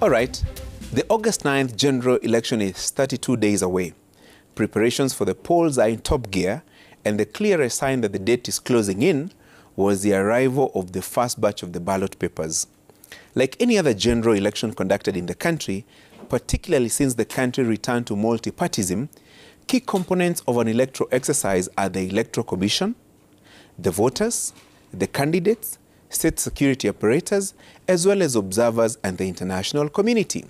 All right, the August 9th general election is 32 days away. Preparations for the polls are in top gear, and the clearest sign that the date is closing in was the arrival of the first batch of the ballot papers. Like any other general election conducted in the country, particularly since the country returned to multi-partyism, key components of an electoral exercise are the Electoral Commission, the voters, the candidates, state security operators, as well as observers and the international community.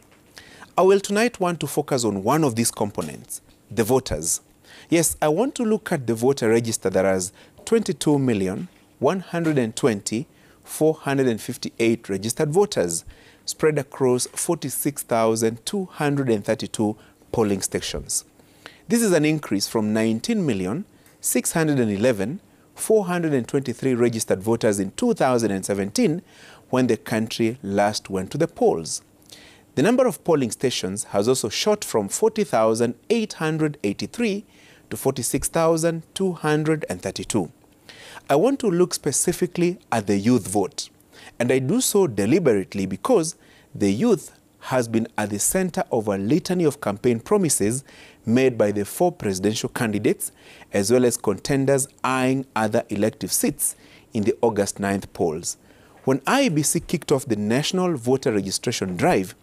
I will tonight want to focus on one of these components, the voters. Yes, I want to look at the voter register that has 22,120,458 registered voters spread across 46,232 polling stations. This is an increase from 19,611,423 registered voters in 2017 when the country last went to the polls. The number of polling stations has also shot from 40,883 to 46,232. I want to look specifically at the youth vote, and I do so deliberately because the youth has been at the center of a litany of campaign promises made by the four presidential candidates, as well as contenders eyeing other elective seats in the August 9th polls. When IEBC kicked off the national voter registration drive,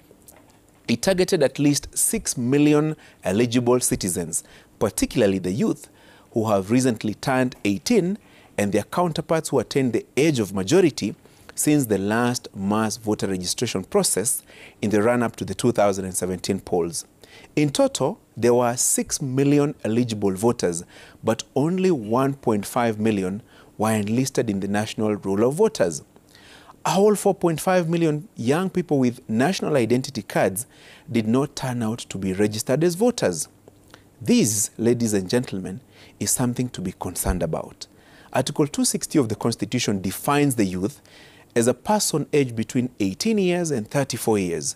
it targeted at least 6 million eligible citizens, particularly the youth who have recently turned 18 and their counterparts who attained the age of majority since the last mass voter registration process in the run-up to the 2017 polls. In total, there were 6 million eligible voters, but only 1.5 million were enlisted in the national roll of voters. A whole 4.5 million young people with national identity cards did not turn out to be registered as voters. This, ladies and gentlemen, is something to be concerned about. Article 260 of the Constitution defines the youth as a person aged between 18 years and 34 years.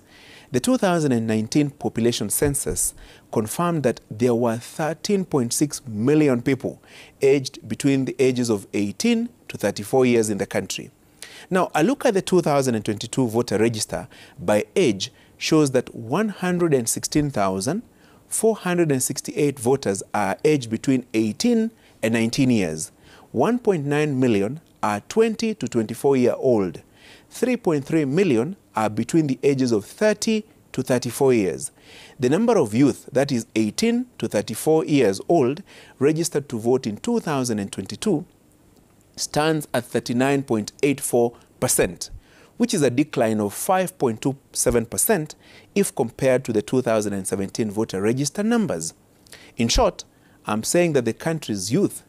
The 2019 population census confirmed that there were 13.6 million people aged between the ages of 18 to 34 years in the country. Now, a look at the 2022 voter register by age shows that 116,468 voters are aged between 18 and 19 years. 1.9 million are 20 to 24 year old. 3.3 million are between the ages of 30 to 34 years. The number of youth, that is 18 to 34 years old, registered to vote in 2022 stands at 39.84%, which is a decline of 5.27% if compared to the 2017 voter register numbers. In short, I'm saying that the country's youth,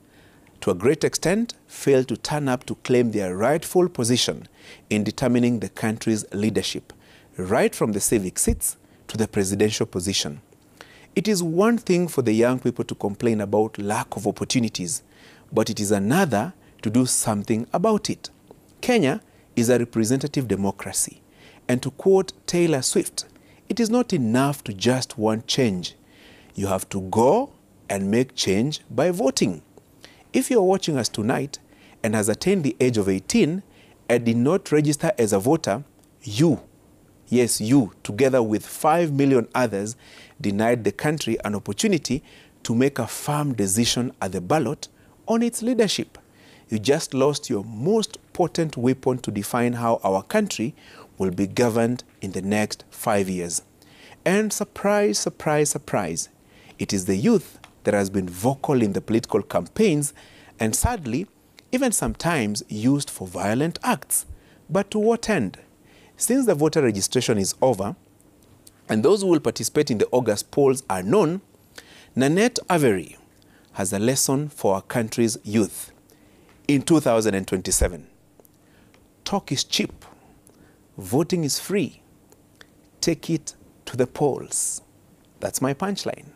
to a great extent, failed to turn up to claim their rightful position in determining the country's leadership, right from the civic seats to the presidential position. It is one thing for the young people to complain about lack of opportunities, but it is another to do something about it. Kenya is a representative democracy, and to quote Taylor Swift, it is not enough to just want change. You have to go and make change by voting. If you're watching us tonight and has attained the age of 18 and did not register as a voter, you, yes you, together with 5 million others, denied the country an opportunity to make a firm decision at the ballot on its leadership. You just lost your most potent weapon to define how our country will be governed in the next 5 years. And surprise, surprise, surprise, it is the youth that has been vocal in the political campaigns and sadly, even sometimes used for violent acts. But to what end? Since the voter registration is over and those who will participate in the August polls are known, Nanette Avery has a lesson for our country's youth. In 2027, talk is cheap, voting is free. Take it to the polls. That's my punchline.